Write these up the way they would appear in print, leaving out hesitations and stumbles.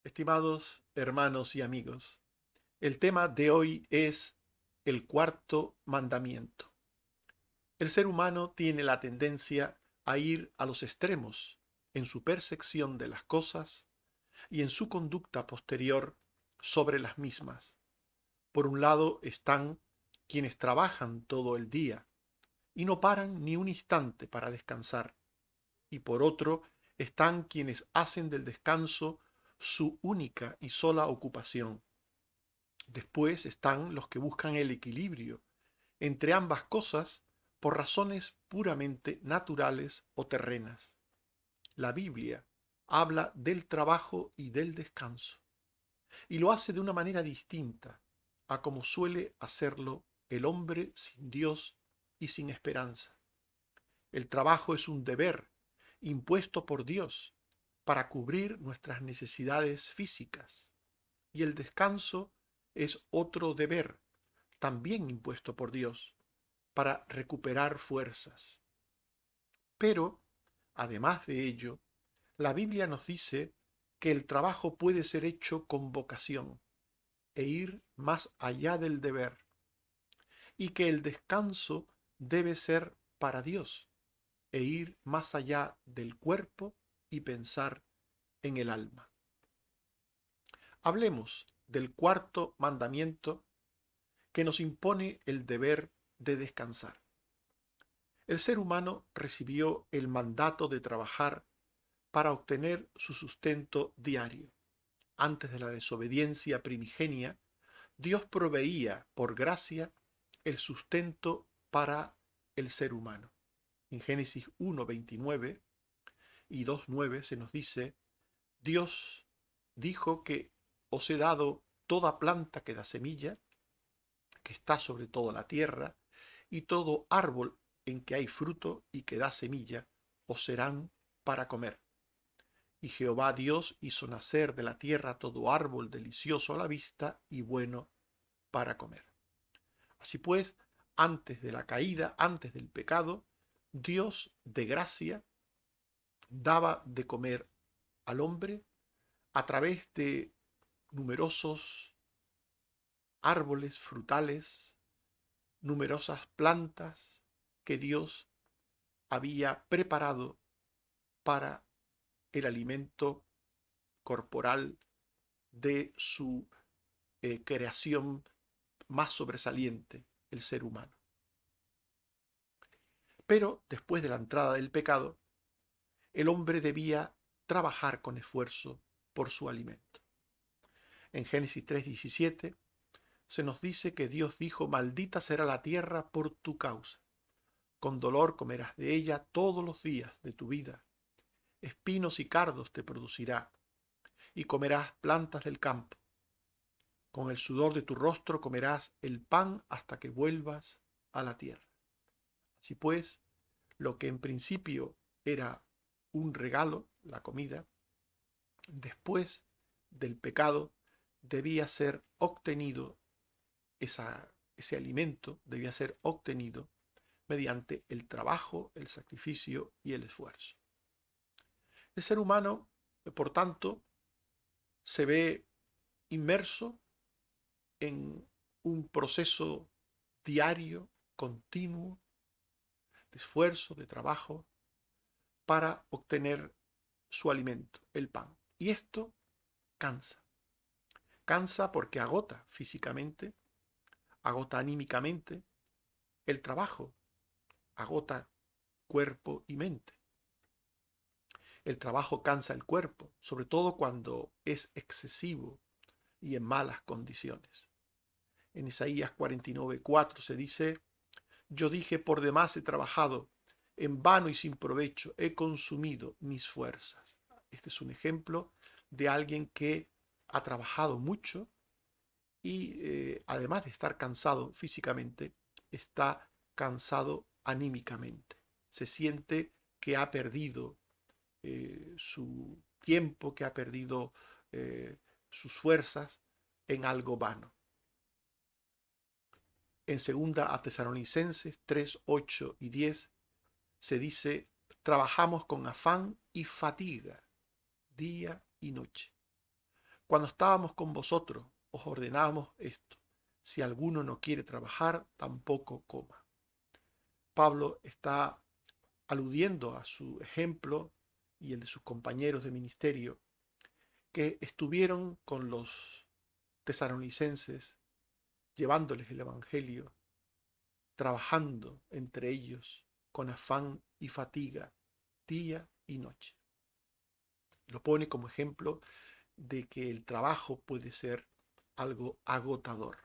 Estimados hermanos y amigos, el tema de hoy es el cuarto mandamiento. El ser humano tiene la tendencia a ir a los extremos en su percepción de las cosas y en su conducta posterior sobre las mismas. Por un lado están quienes trabajan todo el día y no paran ni un instante para descansar, y por otro están quienes hacen del descanso su única y sola ocupación. Después están los que buscan el equilibrio entre ambas cosas por razones puramente naturales o terrenas. La Biblia habla del trabajo y del descanso, y lo hace de una manera distinta a como suele hacerlo el hombre sin Dios y sin esperanza. El trabajo es un deber impuesto por Dios para cubrir nuestras necesidades físicas, y el descanso es otro deber también impuesto por Dios para recuperar fuerzas. Pero, además de ello, la Biblia nos dice que el trabajo puede ser hecho con vocación e ir más allá del deber, y que el descanso debe ser para Dios e ir más allá del cuerpo y pensar en el alma. Hablemos del cuarto mandamiento que nos impone el deber de descansar. El ser humano recibió el mandato de trabajar para obtener su sustento diario. Antes de la desobediencia primigenia, Dios proveía por gracia el sustento para el ser humano. En Génesis 1:29 y 2:9 se nos dice: Dios dijo que os he dado toda planta que da semilla, que está sobre toda la tierra, y todo árbol en que hay fruto y que da semilla, os serán para comer. Y Jehová Dios hizo nacer de la tierra todo árbol delicioso a la vista y bueno para comer. Así pues, antes de la caída, antes del pecado, Dios de gracia daba de comer al hombre a través de numerosos árboles frutales, numerosas plantas que Dios había preparado para el alimento corporal de su creación más sobresaliente, el ser humano. Pero después de la entrada del pecado, el hombre debía trabajar con esfuerzo por su alimento. En Génesis 3:17 se nos dice que Dios dijo: maldita será la tierra por tu causa, con dolor comerás de ella todos los días de tu vida, espinos y cardos te producirá, y comerás plantas del campo. Con el sudor de tu rostro comerás el pan hasta que vuelvas a la tierra. Así pues, lo que en principio era un regalo, la comida, después del pecado debía ser obtenido, ese alimento debía ser obtenido mediante el trabajo, el sacrificio y el esfuerzo. El ser humano, por tanto, se ve inmerso en un proceso diario, continuo, de esfuerzo, de trabajo, para obtener su alimento, el pan. Y esto cansa. Cansa porque agota físicamente, agota anímicamente, el trabajo agota cuerpo y mente. El trabajo cansa el cuerpo, sobre todo cuando es excesivo y en malas condiciones. En Isaías 49:4 se dice: yo dije, por demás he trabajado, en vano y sin provecho he consumido mis fuerzas. Este es un ejemplo de alguien que ha trabajado mucho y además de estar cansado físicamente, está cansado anímicamente. Se siente que ha perdido su tiempo, que ha perdido sus fuerzas en algo vano. En segunda a Tesalonicenses 3, 8 y 10 se dice: trabajamos con afán y fatiga, día y noche, Cuando estábamos con vosotros, os ordenábamos esto: si alguno no quiere trabajar, tampoco coma. Pablo está aludiendo a su ejemplo y el de sus compañeros de ministerio, que estuvieron con los tesalonicenses, llevándoles el Evangelio, trabajando entre ellos con afán y fatiga, día y noche. Lo pone como ejemplo de que el trabajo puede ser algo agotador.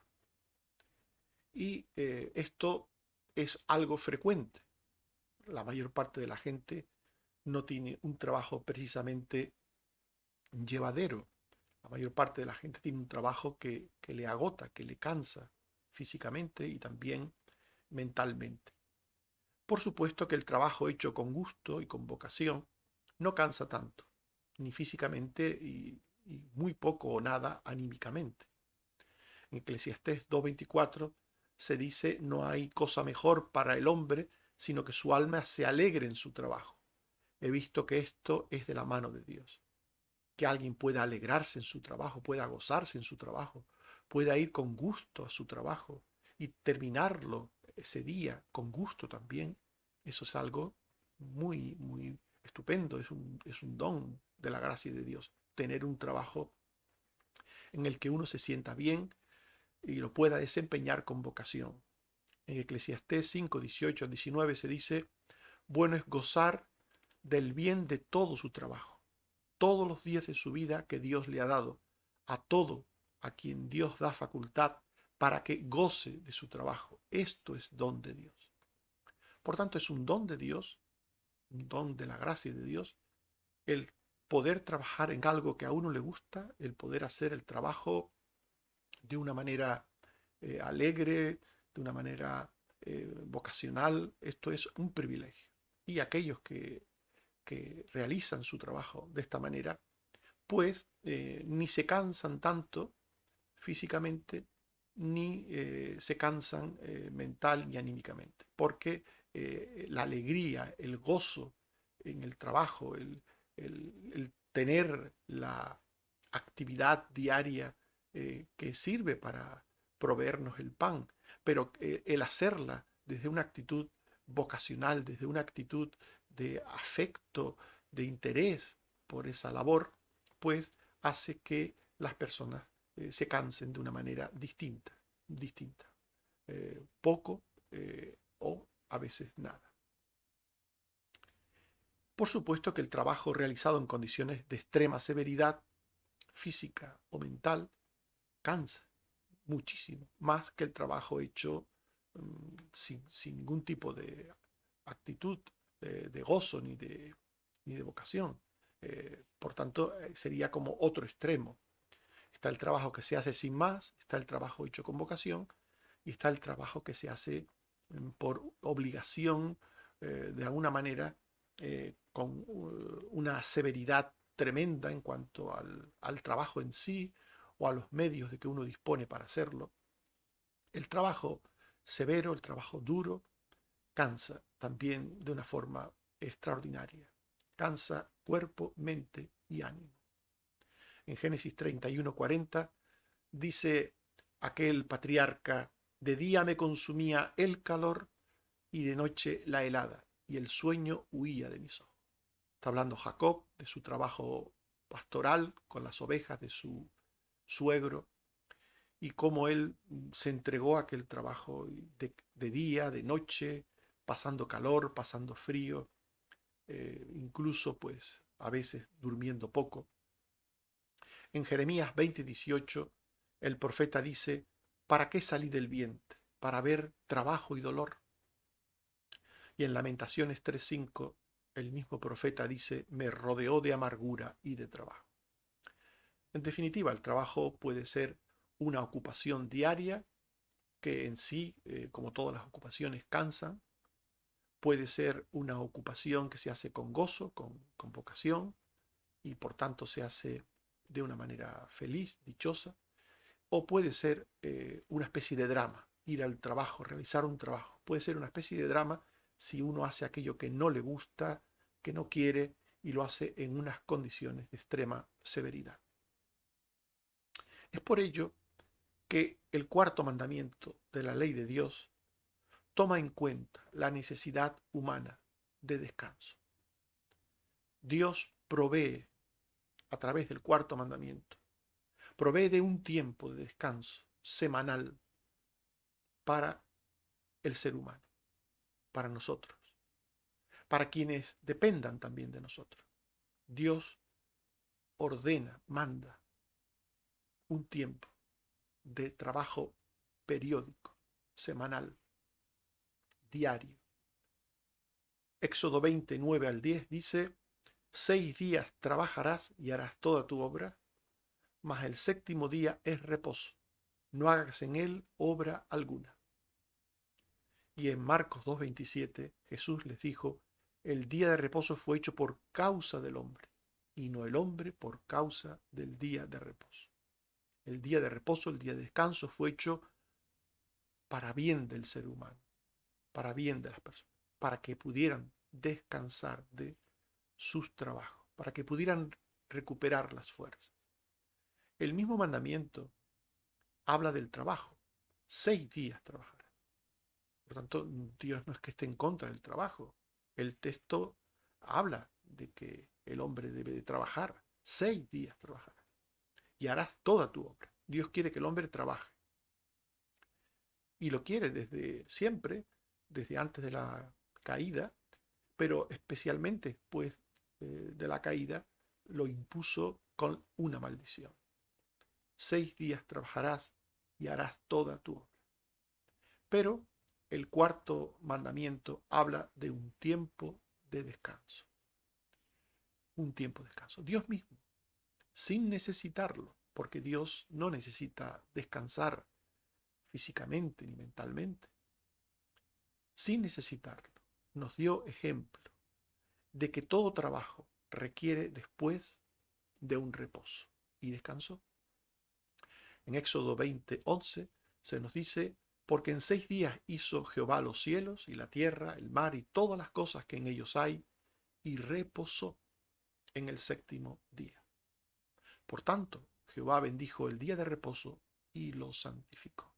Y esto es algo frecuente. La mayor parte de la gente no tiene un trabajo precisamente llevadero. La mayor parte de la gente tiene un trabajo que le agota, que le cansa físicamente y también mentalmente. Por supuesto que el trabajo hecho con gusto y con vocación no cansa tanto, ni físicamente y muy poco o nada anímicamente. En Eclesiastés 2:24 se dice: no hay cosa mejor para el hombre, sino que su alma se alegre en su trabajo. He visto que esto es de la mano de Dios. Que alguien pueda alegrarse en su trabajo, pueda gozarse en su trabajo, pueda ir con gusto a su trabajo y terminarlo ese día con gusto también. Eso es algo muy, muy estupendo, es un don de la gracia de Dios, tener un trabajo en el que uno se sienta bien y lo pueda desempeñar con vocación. En Eclesiastés 5, 18 al 19 se dice: bueno es gozar del bien de todo su trabajo, todos los días de su vida que Dios le ha dado, a todo a quien Dios da facultad para que goce de su trabajo. Esto es don de Dios. Por tanto, es un don de Dios, un don de la gracia de Dios, el poder trabajar en algo que a uno le gusta, el poder hacer el trabajo de una manera alegre, de una manera vocacional. Esto es un privilegio. Y aquellos que realizan su trabajo de esta manera, pues ni se cansan tanto físicamente, ni se cansan mental y anímicamente, porque la alegría, el gozo en el trabajo, el tener la actividad diaria que sirve para proveernos el pan, pero el hacerla desde una actitud vocacional, desde una actitud de afecto, de interés por esa labor, pues hace que las personas se cansen de una manera distinta. Poco o a veces nada. Por supuesto que el trabajo realizado en condiciones de extrema severidad física o mental cansa muchísimo, más que el trabajo hecho sin ningún tipo de actitud, de gozo ni de vocación. Por tanto, sería como otro extremo. Está el trabajo que se hace sin más, está el trabajo hecho con vocación y está el trabajo que se hace por obligación, de alguna manera, con una severidad tremenda en cuanto al trabajo en sí o a los medios de que uno dispone para hacerlo. El trabajo severo, el trabajo duro, cansa también de una forma extraordinaria. Cansa cuerpo, mente y ánimo. En Génesis 31:40 dice aquel patriarca: de día me consumía el calor y de noche la helada, y el sueño huía de mis ojos. Está hablando Jacob de su trabajo pastoral con las ovejas de su suegro y cómo él se entregó a aquel trabajo de día, de noche, pasando calor, pasando frío, incluso pues a veces durmiendo poco. En Jeremías 20:18 el profeta dice: ¿para qué salí del vientre? Para ver trabajo y dolor. Y en Lamentaciones 3:5 el mismo profeta dice: me rodeó de amargura y de trabajo. En definitiva, el trabajo puede ser una ocupación diaria que en sí, como todas las ocupaciones, cansan. Puede ser una ocupación que se hace con gozo, con vocación, y por tanto se hace de una manera feliz, dichosa. O puede ser una especie de drama, ir al trabajo, realizar un trabajo. Puede ser una especie de drama si uno hace aquello que no le gusta, que no quiere, y lo hace en unas condiciones de extrema severidad. Es por ello que el cuarto mandamiento de la ley de Dios toma en cuenta la necesidad humana de descanso. Dios provee a través del cuarto mandamiento, provee de un tiempo de descanso semanal para el ser humano, para nosotros, para quienes dependan también de nosotros. Dios ordena, manda un tiempo de trabajo periódico, semanal, diario. Éxodo 29 al 10 dice: 6 días trabajarás y harás toda tu obra, mas el séptimo día es reposo, no hagas en él obra alguna. Y en Marcos 2:27 Jesús les dijo: el día de reposo fue hecho por causa del hombre, y no el hombre por causa del día de reposo. El día de reposo, el día de descanso, fue hecho para bien del ser humano, para bien de las personas, para que pudieran descansar de sus trabajos, para que pudieran recuperar las fuerzas. El mismo mandamiento habla del trabajo. 6 días trabajarás. Por tanto, Dios no es que esté en contra del trabajo. El texto habla de que el hombre debe de trabajar. 6 días trabajarás y harás toda tu obra. Dios quiere que el hombre trabaje. Y lo quiere desde siempre, desde antes de la caída, pero especialmente después de la caída, lo impuso con una maldición. 6 días trabajarás y harás toda tu obra. Pero el cuarto mandamiento habla de un tiempo de descanso. Un tiempo de descanso. Dios mismo, sin necesitarlo, porque Dios no necesita descansar físicamente ni mentalmente, sin necesitarlo, nos dio ejemplo de que todo trabajo requiere después de un reposo. Y descansó. En Éxodo 20:11 se nos dice: porque en 6 días hizo Jehová los cielos y la tierra, el mar y todas las cosas que en ellos hay, y reposó en el séptimo día. Por tanto, Jehová bendijo el día de reposo y lo santificó.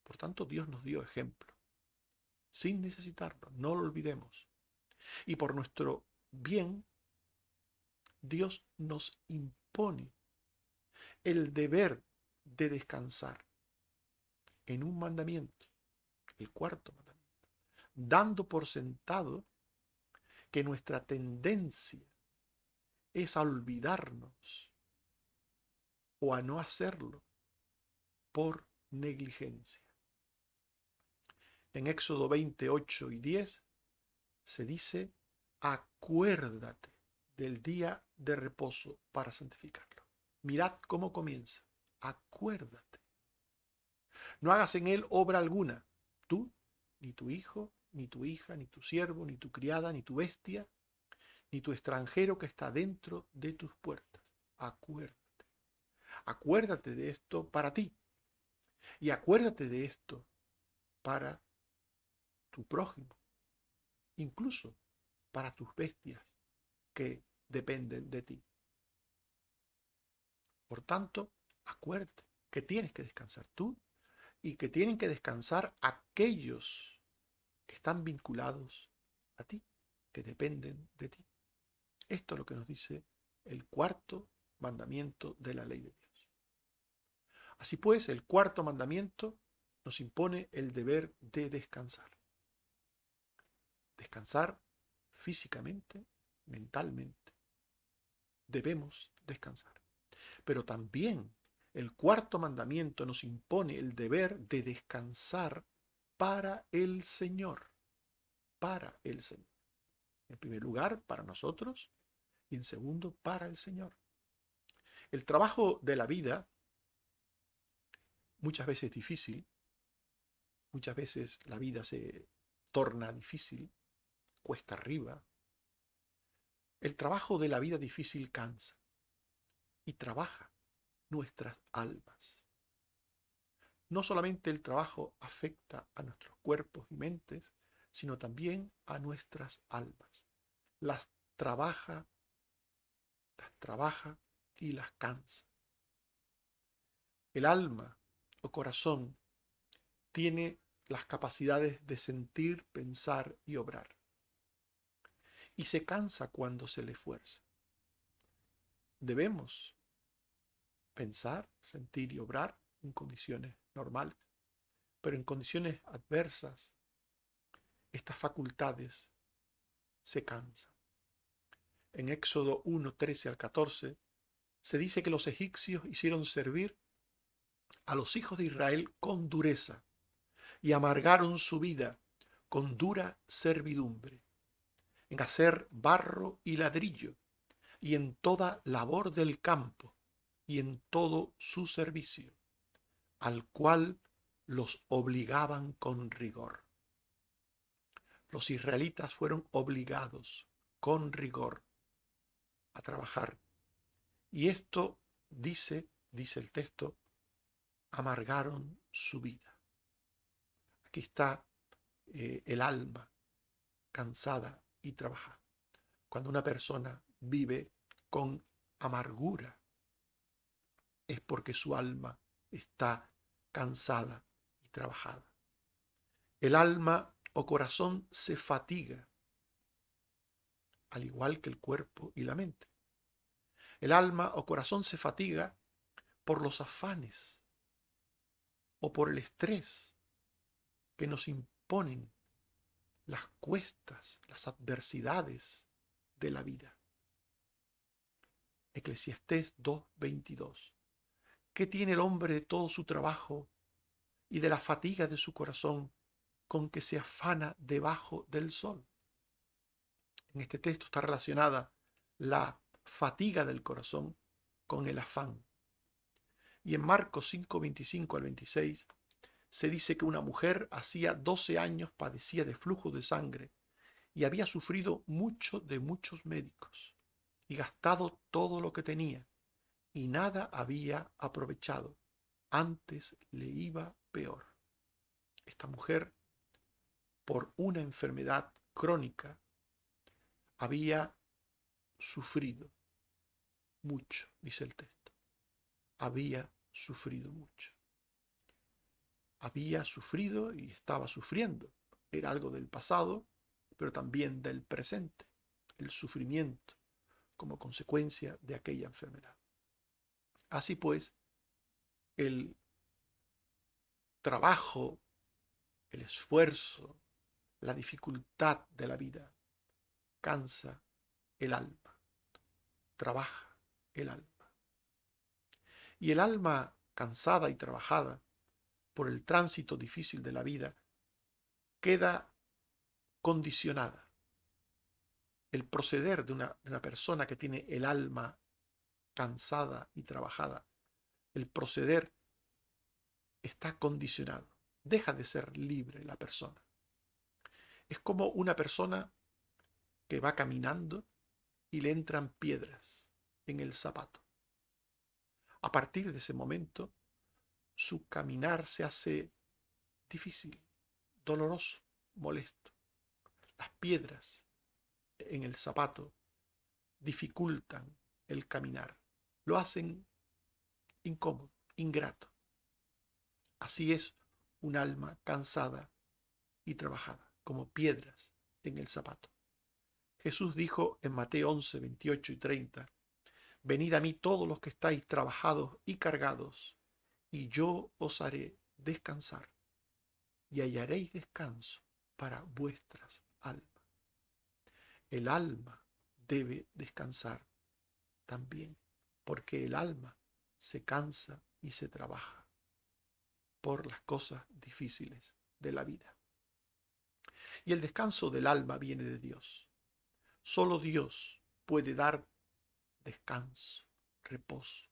Por tanto, Dios nos dio ejemplo, sin necesitarlo, no lo olvidemos. Y por nuestro bien, Dios nos impone el deber de descansar en un mandamiento, el cuarto mandamiento, dando por sentado que nuestra tendencia es a olvidarnos o a no hacerlo por negligencia. En Éxodo 28 y 10 se dice: acuérdate del día de reposo para santificarlo. Mirad cómo comienza: acuérdate. No hagas en él obra alguna, tú, ni tu hijo, ni tu hija, ni tu siervo, ni tu criada, ni tu bestia, ni tu extranjero que está dentro de tus puertas. Acuérdate. Acuérdate de esto para ti. Y acuérdate de esto para tu prójimo, incluso para tus bestias que dependen de ti. Por tanto, acuérdate que tienes que descansar tú y que tienen que descansar aquellos que están vinculados a ti, que dependen de ti. Esto es lo que nos dice el cuarto mandamiento de la ley de Dios. Así pues, el cuarto mandamiento nos impone el deber de descansar. Descansar físicamente, mentalmente. Debemos descansar. Pero también el cuarto mandamiento nos impone el deber de descansar para el Señor. Para el Señor. En primer lugar, para nosotros, y en segundo, para el Señor. El trabajo de la vida, muchas veces difícil, muchas veces la vida se torna difícil, cuesta arriba. El trabajo de la vida difícil cansa y trabaja nuestras almas. No solamente el trabajo afecta a nuestros cuerpos y mentes, sino también a nuestras almas. Las trabaja y las cansa. El alma o corazón tiene las capacidades de sentir, pensar y obrar. Y se cansa cuando se le esfuerza. Debemos pensar, sentir y obrar en condiciones normales, pero en condiciones adversas, estas facultades se cansan. En Éxodo 1, 13 al 14, se dice que los egipcios hicieron servir a los hijos de Israel con dureza y amargaron su vida con dura servidumbre, en hacer barro y ladrillo, y en toda labor del campo, y en todo su servicio, al cual los obligaban con rigor. Los israelitas fueron obligados con rigor a trabajar. Y esto, dice el texto, amargaron su vida. Aquí está el alma cansada y trabajada. Cuando una persona vive con amargura, es porque su alma está cansada y trabajada. El alma o corazón se fatiga, al igual que el cuerpo y la mente. El alma o corazón se fatiga por los afanes o por el estrés que nos imponen las cuestas, las adversidades de la vida. Eclesiastés 2:22. ¿Qué tiene el hombre de todo su trabajo y de la fatiga de su corazón con que se afana debajo del sol? En este texto está relacionada la fatiga del corazón con el afán. Y en Marcos 5:25 al 26 se dice que una mujer hacía 12 años padecía de flujo de sangre y había sufrido mucho de muchos médicos y gastado todo lo que tenía y nada había aprovechado. Antes le iba peor. Esta mujer, por una enfermedad crónica, había sufrido mucho, dice el texto. Había sufrido mucho. Había sufrido y estaba sufriendo. Era algo del pasado, pero también del presente. El sufrimiento como consecuencia de aquella enfermedad. Así pues, el trabajo, el esfuerzo, la dificultad de la vida cansa el alma, trabaja el alma. Y el alma cansada y trabajada por el tránsito difícil de la vida queda condicionada. El proceder de una persona que tiene el alma cansada y trabajada, el proceder está condicionado. Deja de ser libre la persona. Es como una persona que va caminando y le entran piedras en el zapato. A partir de ese momento, su caminar se hace difícil, doloroso, molesto. Las piedras en el zapato dificultan el caminar, lo hacen incómodo, ingrato. Así es un alma cansada y trabajada, como piedras en el zapato. Jesús dijo en Mateo 11, 28 y 30, venid a mí todos los que estáis trabajados y cargados, y yo os haré descansar, y hallaréis descanso para vuestras almas. El alma debe descansar también, porque el alma se cansa y se trabaja por las cosas difíciles de la vida. Y el descanso del alma viene de Dios. Solo Dios puede dar descanso, reposo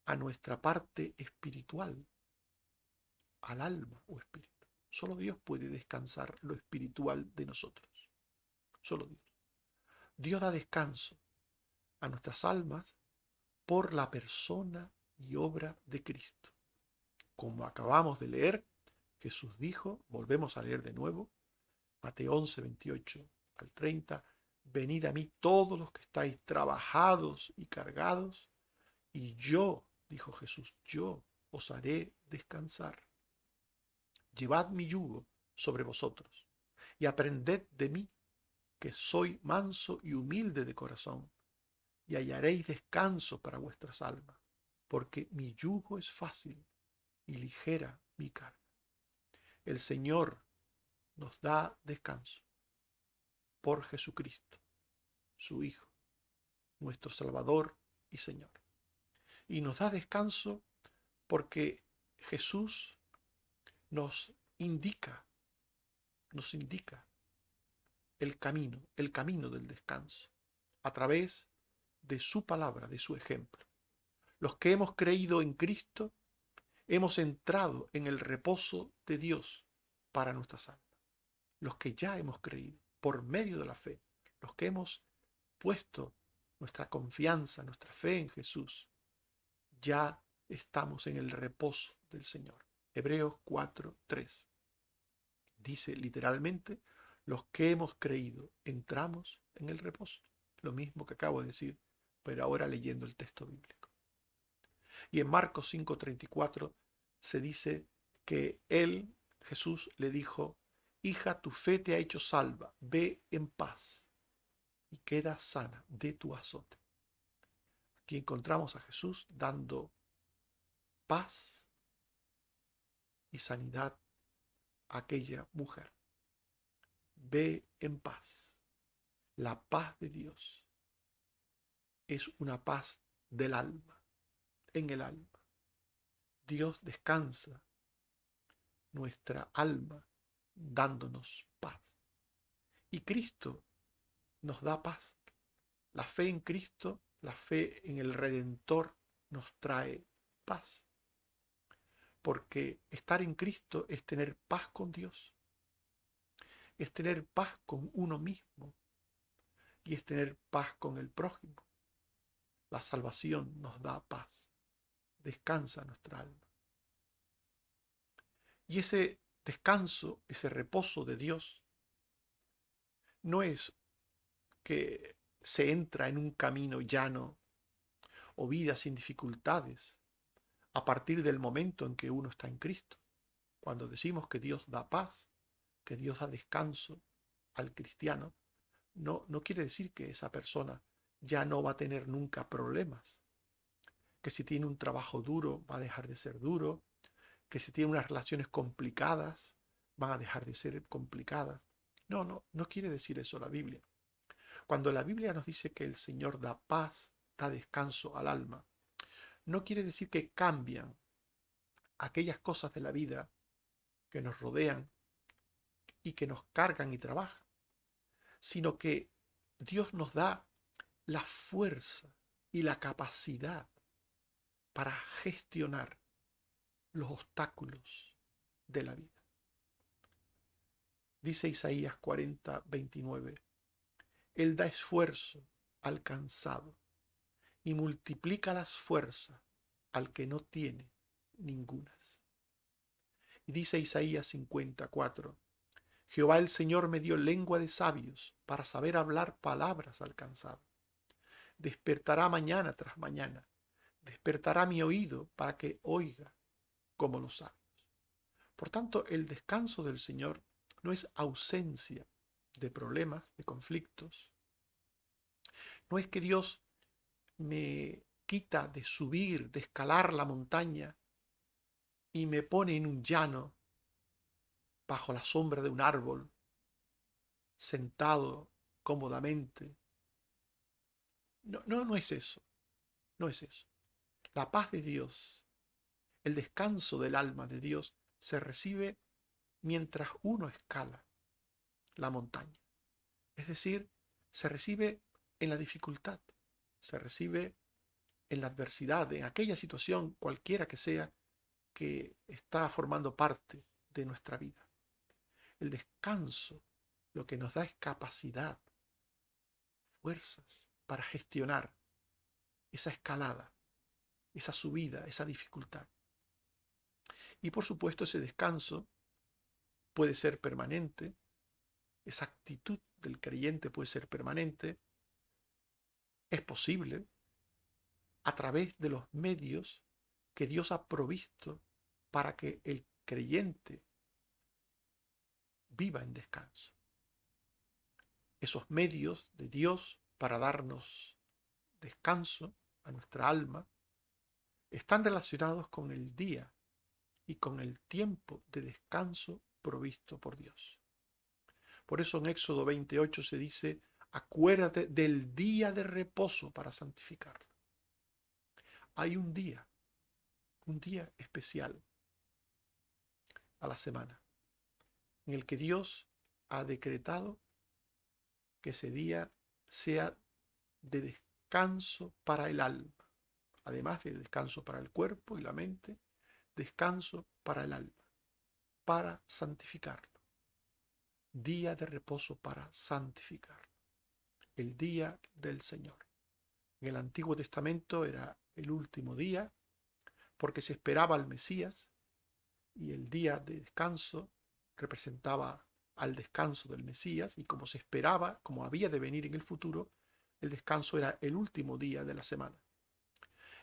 a nuestra parte espiritual, al alma o espíritu. Solo Dios puede descansar lo espiritual de nosotros. Solo Dios. Dios da descanso a nuestras almas por la persona y obra de Cristo. Como acabamos de leer, Jesús dijo, volvemos a leer de nuevo, Mateo 11, 28 al 30, venid a mí todos los que estáis trabajados y cargados, y yo, dijo Jesús, yo os haré descansar. Llevad mi yugo sobre vosotros y aprended de mí, que soy manso y humilde de corazón, y hallaréis descanso para vuestras almas, porque mi yugo es fácil y ligera mi carga. El Señor nos da descanso por Jesucristo, su Hijo, nuestro Salvador y Señor. Y nos da descanso porque Jesús nos indica el camino del descanso, a través de su palabra, de su ejemplo. Los que hemos creído en Cristo, hemos entrado en el reposo de Dios para nuestras almas. Los que ya hemos creído por medio de la fe, los que hemos puesto nuestra confianza, nuestra fe en Jesús, ya estamos en el reposo del Señor. Hebreos 4:3 dice literalmente, los que hemos creído entramos en el reposo. Lo mismo que acabo de decir, pero ahora leyendo el texto bíblico. Y en Marcos 5:34 se dice que él, Jesús, le dijo, hija, tu fe te ha hecho salva, ve en paz y queda sana de tu azote. Aquí encontramos a Jesús dando paz y sanidad a aquella mujer. Ve en paz. La paz de Dios es una paz del alma, en el alma. Dios descansa nuestra alma dándonos paz. Y Cristo nos da paz. La fe en Cristo, la fe en el Redentor nos trae paz. Porque estar en Cristo es tener paz con Dios, es tener paz con uno mismo y es tener paz con el prójimo. La salvación nos da paz, descansa nuestra alma. Y ese descanso, ese reposo de Dios, no es que se entra en un camino llano o vida sin dificultades a partir del momento en que uno está en Cristo. Cuando decimos que Dios da paz, que Dios da descanso al cristiano, no quiere decir que esa persona ya no va a tener nunca problemas, que si tiene un trabajo duro va a dejar de ser duro, que si tiene unas relaciones complicadas van a dejar de ser complicadas. No quiere decir eso la Biblia. Cuando la Biblia nos dice que el Señor da paz, da descanso al alma, no quiere decir que cambian aquellas cosas de la vida que nos rodean y que nos cargan y trabajan, sino que Dios nos da la fuerza y la capacidad para gestionar los obstáculos de la vida. Dice Isaías 40:29, Él da esfuerzo al cansado y multiplica las fuerzas al que no tiene ningunas. Y dice Isaías 54, Jehová el Señor me dio lengua de sabios para saber hablar palabras al cansado. Despertará mañana tras mañana, despertará mi oído para que oiga como los sabios. Por tanto, el descanso del Señor no es ausencia de problemas, de conflictos. No es que Dios me quita de subir, de escalar la montaña y me pone en un llano bajo la sombra de un árbol, sentado cómodamente. No es eso, no es eso. La paz de Dios, el descanso del alma de Dios se recibe mientras uno escala la montaña. Es decir, se recibe en la dificultad, se recibe en la adversidad, en aquella situación cualquiera que sea que está formando parte de nuestra vida. El descanso lo que nos da es capacidad, fuerzas para gestionar esa escalada, esa subida, esa dificultad. Y por supuesto ese descanso puede ser permanente, esa actitud del creyente puede ser permanente, es posible a través de los medios que Dios ha provisto para que el creyente viva en descanso. Esos medios de Dios para darnos descanso a nuestra alma están relacionados con el día y con el tiempo de descanso provisto por Dios. Por eso en Éxodo 28 se dice: acuérdate del día de reposo para santificarlo. Hay un día especial a la semana, en el que Dios ha decretado que ese día sea de descanso para el alma, además de descanso para el cuerpo y la mente, descanso para el alma, para santificarlo. Día de reposo para santificarlo. El día del Señor. En el Antiguo Testamento era el último día, porque se esperaba al Mesías, y el día de descanso representaba al descanso del Mesías, y como se esperaba, como había de venir en el futuro, el descanso era el último día de la semana.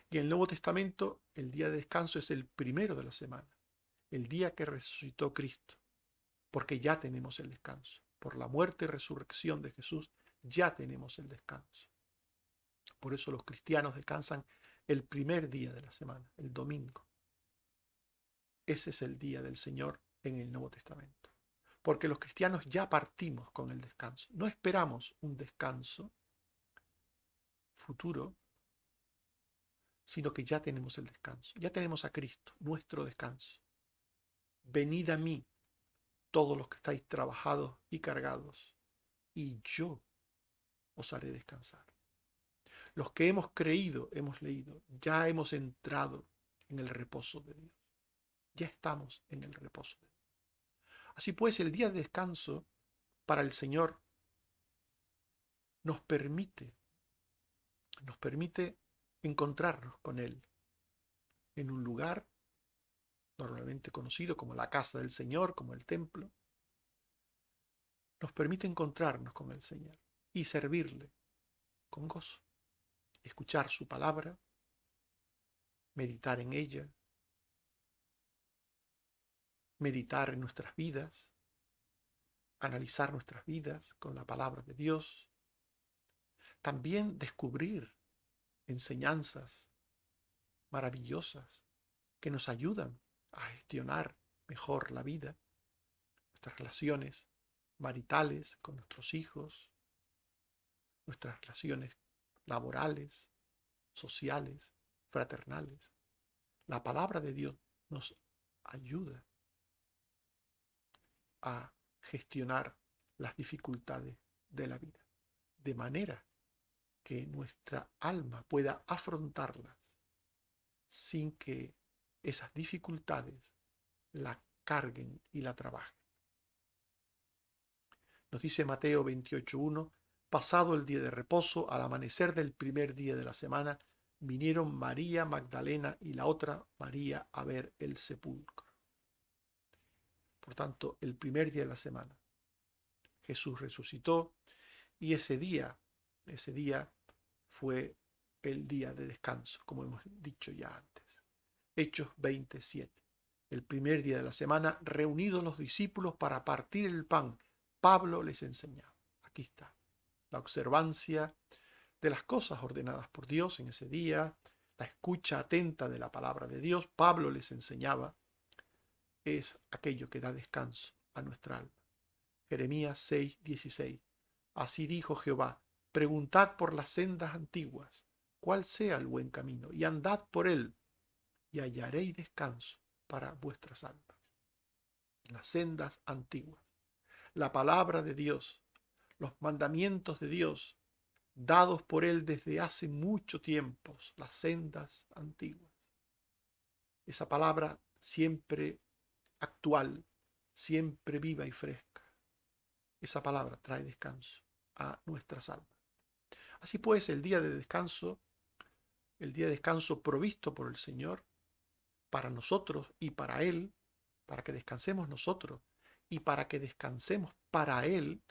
Y en el Nuevo Testamento el día de descanso es el primero de la semana, el día que resucitó Cristo, porque ya tenemos el descanso. Por la muerte y resurrección de Jesús ya tenemos el descanso. Por eso los cristianos descansan el primer día de la semana, el domingo. Ese es el día del Señor en el Nuevo Testamento. Porque los cristianos ya partimos con el descanso. No esperamos un descanso futuro, sino que ya tenemos el descanso. Ya tenemos a Cristo, nuestro descanso. Venid a mí, todos los que estáis trabajados y cargados, y yo os haré descansar. Los que hemos creído, hemos leído, ya hemos entrado en el reposo de Dios. Ya estamos en el reposo de Dios. Así pues, el día de descanso para el Señor nos permite encontrarnos con Él en un lugar normalmente conocido como la casa del Señor, como el templo. Nos permite encontrarnos con el Señor y servirle con gozo, escuchar su palabra, meditar en ella, meditar en nuestras vidas, analizar nuestras vidas con la palabra de Dios, también descubrir enseñanzas maravillosas que nos ayudan a gestionar mejor la vida, nuestras relaciones maritales con nuestros hijos, nuestras relaciones laborales, sociales, fraternales. La palabra de Dios nos ayuda a gestionar las dificultades de la vida, de manera que nuestra alma pueda afrontarlas sin que esas dificultades la carguen y la trabajen. Nos dice Mateo 28:1: pasado el día de reposo, al amanecer del primer día de la semana, vinieron María Magdalena y la otra María a ver el sepulcro. Por tanto, el primer día de la semana, Jesús resucitó, y ese día fue el día de descanso, como hemos dicho ya antes. Hechos 27. El primer día de la semana, reunidos los discípulos para partir el pan, Pablo les enseñaba. Aquí está la observancia de las cosas ordenadas por Dios en ese día, la escucha atenta de la palabra de Dios. Pablo les enseñaba, es aquello que da descanso a nuestra alma. Jeremías 6:16. Así dijo Jehová: preguntad por las sendas antiguas, cuál sea el buen camino, y andad por él, y hallaréis descanso para vuestras almas. Las sendas antiguas, la palabra de Dios, los mandamientos de Dios, dados por Él desde hace mucho tiempo, las sendas antiguas. Esa palabra siempre actual, siempre viva y fresca. Esa palabra trae descanso a nuestras almas. Así pues, el día de descanso provisto por el Señor, para nosotros y para Él, para que descansemos nosotros y para que descansemos para Él,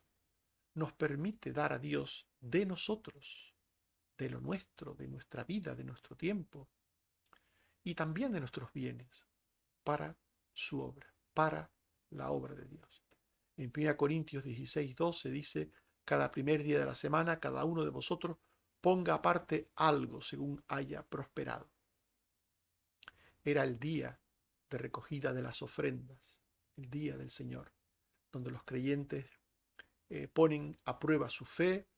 nos permite dar a Dios de nosotros, de lo nuestro, de nuestra vida, de nuestro tiempo, y también de nuestros bienes para su obra, para la obra de Dios. En 1 Corintios 16:12 dice, cada primer día de la semana, cada uno de vosotros ponga aparte algo según haya prosperado. Era el día de recogida de las ofrendas, el día del Señor, donde los creyentes ponen a prueba su fe,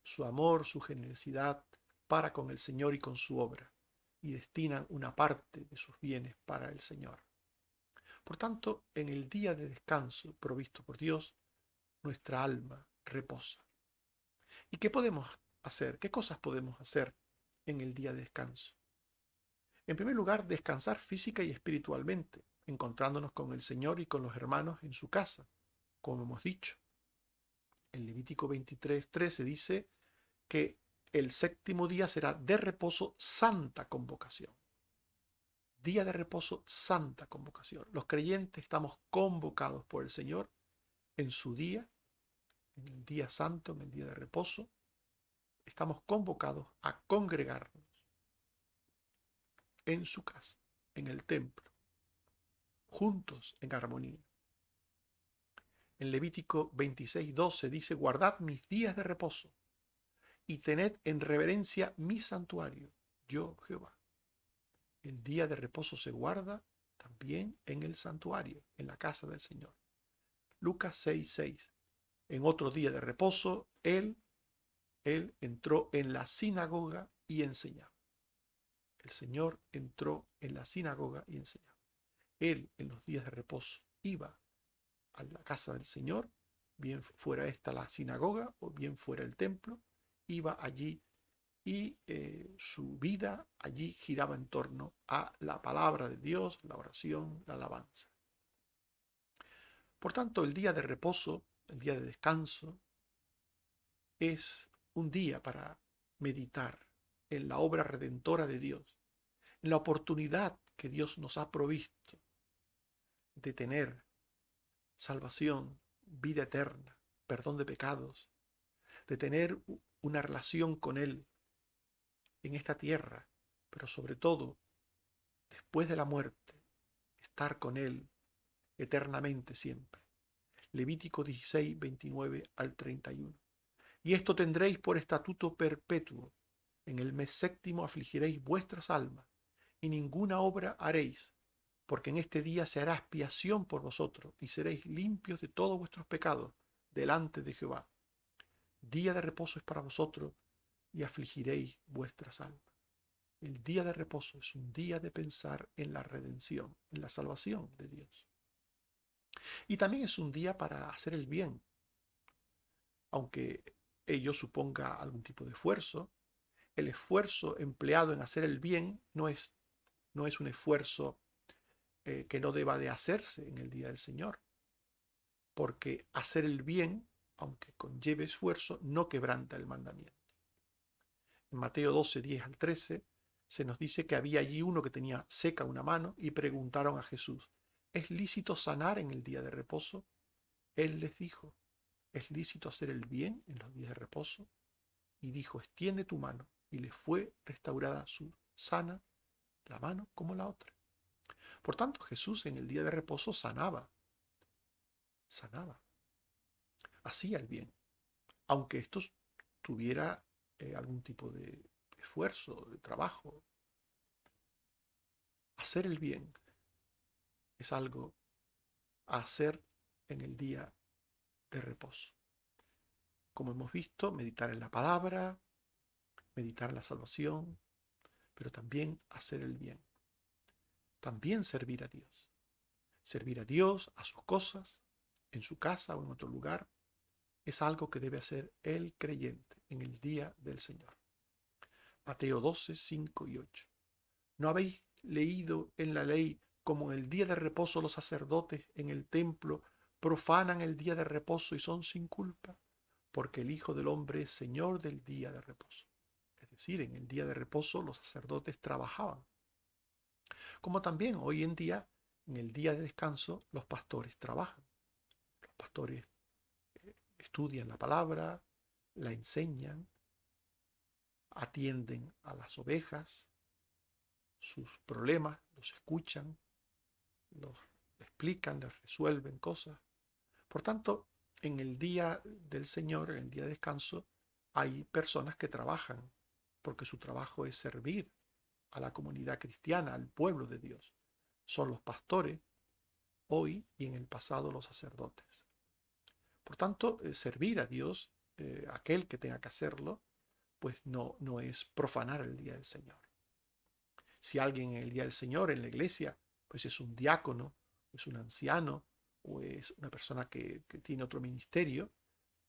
su amor, su generosidad para con el Señor y con su obra, y destinan una parte de sus bienes para el Señor. Por tanto, en el día de descanso provisto por Dios, nuestra alma reposa. ¿Y qué podemos hacer? ¿Qué cosas podemos hacer en el día de descanso? En primer lugar, descansar física y espiritualmente, encontrándonos con el Señor y con los hermanos en su casa, como hemos dicho. En Levítico 23:13 dice que el séptimo día será de reposo, santa convocación. Día de reposo, santa convocación. Los creyentes estamos convocados por el Señor en su día, en el día santo, en el día de reposo. Estamos convocados a congregarnos en su casa, en el templo, juntos en armonía. En Levítico 26:12 dice, guardad mis días de reposo y tened en reverencia mi santuario, yo Jehová. El día de reposo se guarda también en el santuario, en la casa del Señor. Lucas 6:6. En otro día de reposo, él entró en la sinagoga y enseñaba. El Señor entró en la sinagoga y enseñaba. Él en los días de reposo iba a la casa del Señor, bien fuera esta la sinagoga o bien fuera el templo, iba allí y su vida allí giraba en torno a la palabra de Dios, la oración, la alabanza. Por tanto, el día de reposo, el día de descanso, es un día para meditar en la obra redentora de Dios, en la oportunidad que Dios nos ha provisto de tener salvación, vida eterna, perdón de pecados, de tener una relación con Él en esta tierra, pero sobre todo, después de la muerte, estar con Él eternamente siempre. Levítico 16, 29 al 31. Y esto tendréis por estatuto perpetuo. En el mes séptimo afligiréis vuestras almas, y ninguna obra haréis, porque en este día se hará expiación por vosotros, y seréis limpios de todos vuestros pecados delante de Jehová. Día de reposo es para vosotros, y afligiréis vuestras almas. El día de reposo es un día de pensar en la redención, en la salvación de Dios. Y también es un día para hacer el bien, aunque ello suponga algún tipo de esfuerzo. El esfuerzo empleado en hacer el bien no es un esfuerzo que no deba de hacerse en el día del Señor, porque hacer el bien, aunque conlleve esfuerzo, no quebranta el mandamiento. En Mateo 12, 10 al 13, se nos dice que había allí uno que tenía seca una mano y preguntaron a Jesús, ¿es lícito sanar en el día de reposo? Él les dijo, ¿es lícito hacer el bien en los días de reposo? Y dijo, extiende tu mano. Y le fue restaurada su sana la mano como la otra. Por tanto, Jesús en el día de reposo sanaba, hacía el bien, aunque esto tuviera algún tipo de esfuerzo, de trabajo. Hacer el bien es algo a hacer en el día de reposo. Como hemos visto, meditar en la palabra, meditar en la salvación, pero también hacer el bien. También servir a Dios. Servir a Dios, a sus cosas, en su casa o en otro lugar, es algo que debe hacer el creyente en el día del Señor. Mateo 12, 5 y 8. ¿No habéis leído en la ley como en el día de reposo los sacerdotes en el templo profanan el día de reposo y son sin culpa? Porque el Hijo del Hombre es Señor del día de reposo. Es decir, en el día de reposo los sacerdotes trabajaban. Como también hoy en día, en el día de descanso, los pastores trabajan. Los pastores estudian la palabra, la enseñan, atienden a las ovejas, sus problemas, los escuchan, los explican, les resuelven cosas. Por tanto, en el día del Señor, en el día de descanso, hay personas que trabajan, porque su trabajo es servir a la comunidad cristiana, al pueblo de Dios. Son los pastores, hoy y en el pasado los sacerdotes. Por tanto, servir a Dios, aquel que tenga que hacerlo, pues no es profanar el día del Señor. Si alguien en el día del Señor en la iglesia, pues es un diácono, es un anciano, o es una persona que tiene otro ministerio,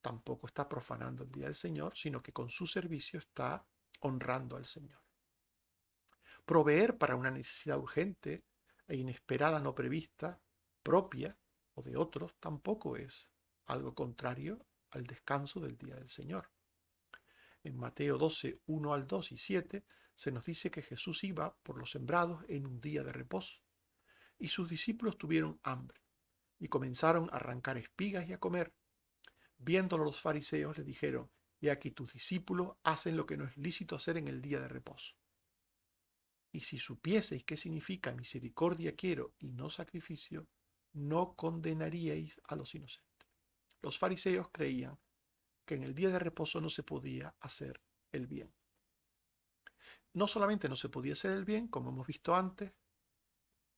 tampoco está profanando el día del Señor, sino que con su servicio está honrando al Señor. Proveer para una necesidad urgente e inesperada no prevista, propia o de otros, tampoco es algo contrario al descanso del día del Señor. En Mateo 12, 1 al 2 y 7, se nos dice que Jesús iba por los sembrados en un día de reposo, y sus discípulos tuvieron hambre, y comenzaron a arrancar espigas y a comer. Viéndolo los fariseos, le dijeron: He aquí tus discípulos hacen lo que no es lícito hacer en el día de reposo. Y si supieseis qué significa misericordia quiero y no sacrificio, no condenaríais a los inocentes. Los fariseos creían que en el día de reposo no se podía hacer el bien. No solamente no se podía hacer el bien, como hemos visto antes,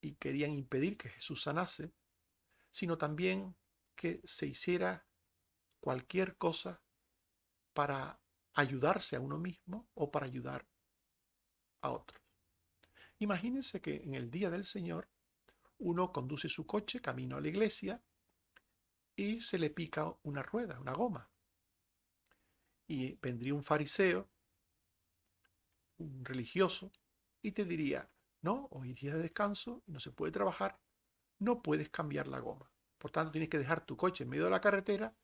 y querían impedir que Jesús sanase, sino también que se hiciera cualquier cosa para ayudarse a uno mismo o para ayudar a otros. Imagínense que en el día del Señor uno conduce su coche camino a la iglesia y se le pica una rueda, una goma. Y vendría un fariseo, un religioso, y te diría: no, hoy es día de descanso, no se puede trabajar, no puedes cambiar la goma. Por tanto, tienes que dejar tu coche en medio de la carretera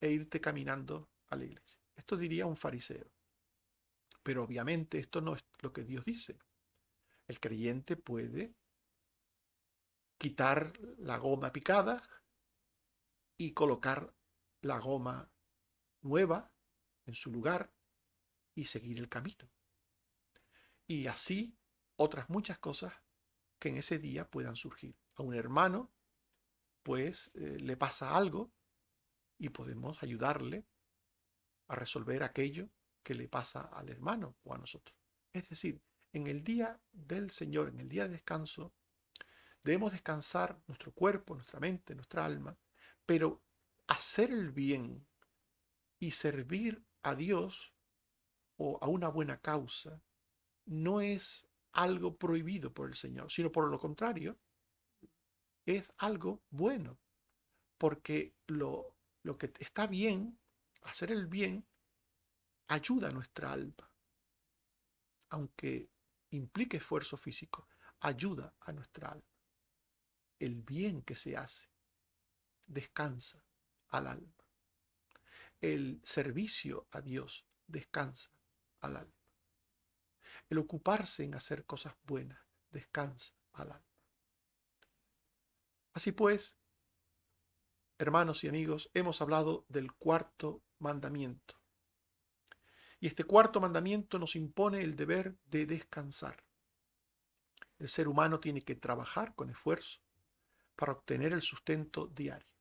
e irte caminando a la iglesia. Esto diría un fariseo. Pero obviamente esto no es lo que Dios dice. El creyente puede quitar la goma picada y colocar la goma nueva en su lugar y seguir el camino. Y así otras muchas cosas que en ese día puedan surgir. A un hermano, pues, le pasa algo y podemos ayudarle a resolver aquello que le pasa al hermano o a nosotros. Es decir, en el día del Señor, en el día de descanso, debemos descansar nuestro cuerpo, nuestra mente, nuestra alma, pero hacer el bien y servir a Dios o a una buena causa no es algo prohibido por el Señor, sino por lo contrario, es algo bueno, porque lo que está bien, hacer el bien, ayuda a nuestra alma, aunque implique esfuerzo físico, ayuda a nuestra alma. El bien que se hace descansa al alma. El servicio a Dios descansa al alma. El ocuparse en hacer cosas buenas descansa al alma. Así pues, hermanos y amigos, hemos hablado del cuarto mandamiento. Y este cuarto mandamiento nos impone el deber de descansar. El ser humano tiene que trabajar con esfuerzo para obtener el sustento diario.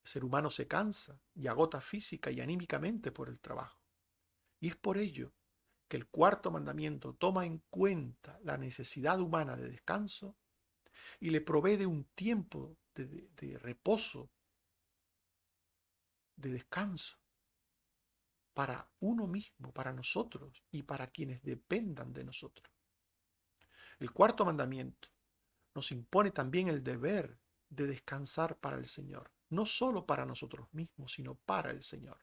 El ser humano se cansa y agota física y anímicamente por el trabajo. Y es por ello que el cuarto mandamiento toma en cuenta la necesidad humana de descanso y le provee de un tiempo de reposo, de descanso, para uno mismo, para nosotros y para quienes dependan de nosotros. El cuarto mandamiento nos impone también el deber de descansar para el Señor, no solo para nosotros mismos, sino para el Señor.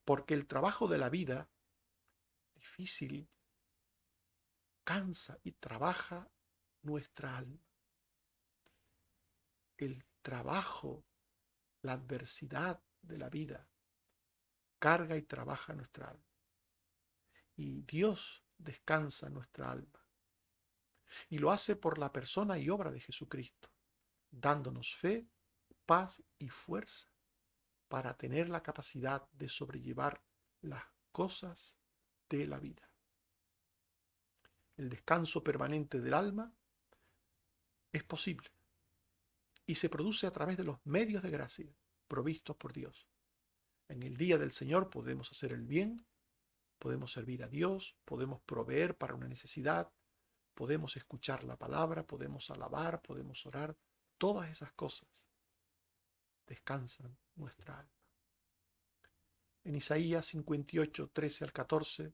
Porque el trabajo de la vida, difícil, cansa y trabaja nuestra alma. El trabajo, la adversidad de la vida, carga y trabaja nuestra alma. Y Dios descansa nuestra alma. Y lo hace por la persona y obra de Jesucristo, dándonos fe, paz y fuerza para tener la capacidad de sobrellevar las cosas de la vida. el descanso permanente del alma, es posible y se produce a través de los medios de gracia provistos por Dios. En el día del Señor podemos hacer el bien, podemos servir a Dios, podemos proveer para una necesidad, podemos escuchar la palabra, podemos alabar, podemos orar. Todas esas cosas descansan nuestra alma. En Isaías 58, 13 al 14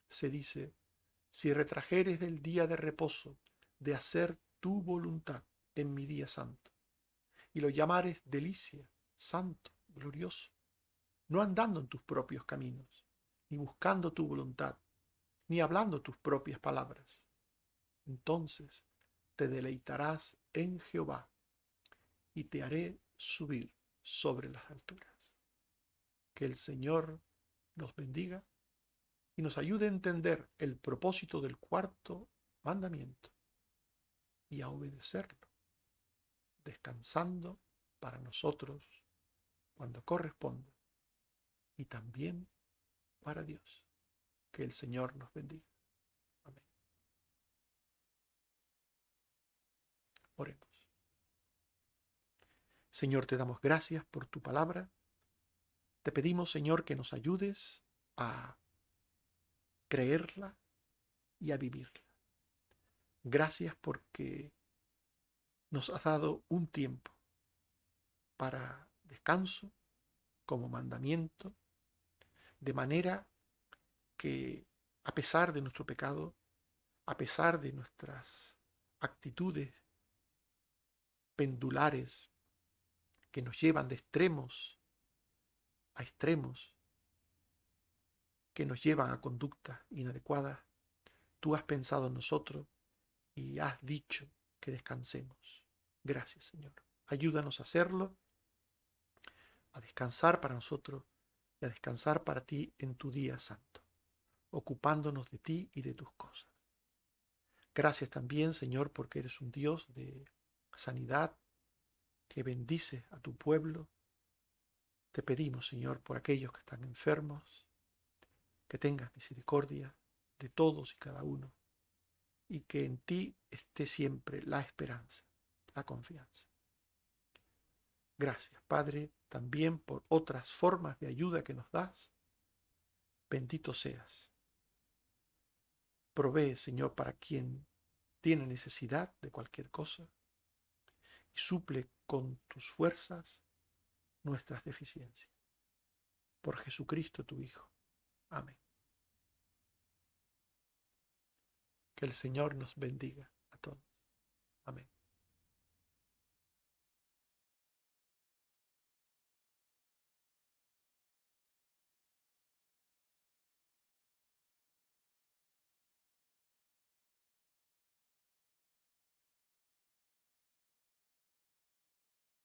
se dice: si retrajeres del día de reposo, de hacer tu voluntad en mi día santo, y lo llamares delicia, santo, glorioso, no andando en tus propios caminos, ni buscando tu voluntad, ni hablando tus propias palabras, entonces te deleitarás en Jehová, y te haré subir sobre las alturas. Que el Señor nos bendiga y nos ayude a entender el propósito del cuarto mandamiento y a obedecerlo, descansando para nosotros cuando corresponda y también para Dios. Que el Señor nos bendiga. Amén. Oremos. Señor, te damos gracias por tu palabra. Te pedimos, Señor, que nos ayudes a creerla y a vivirla. Gracias porque nos has dado un tiempo para descanso como mandamiento, de manera que a pesar de nuestro pecado, a pesar de nuestras actitudes pendulares que nos llevan de extremos a extremos, que nos llevan a conductas inadecuadas, tú has pensado en nosotros y has dicho que descansemos. Gracias, Señor. Ayúdanos a hacerlo, a descansar para nosotros y a descansar para ti en tu día santo, ocupándonos de ti y de tus cosas. Gracias también, Señor, porque eres un Dios de sanidad, que bendices a tu pueblo. Te pedimos, Señor, por aquellos que están enfermos, que tengas misericordia de todos y cada uno, y que en ti esté siempre la esperanza, la confianza. Gracias, Padre, también por otras formas de ayuda que nos das. Bendito seas. Provee, Señor, para quien tiene necesidad de cualquier cosa, y suple con tus fuerzas nuestras deficiencias. Por Jesucristo tu Hijo. Amén. Que el Señor nos bendiga.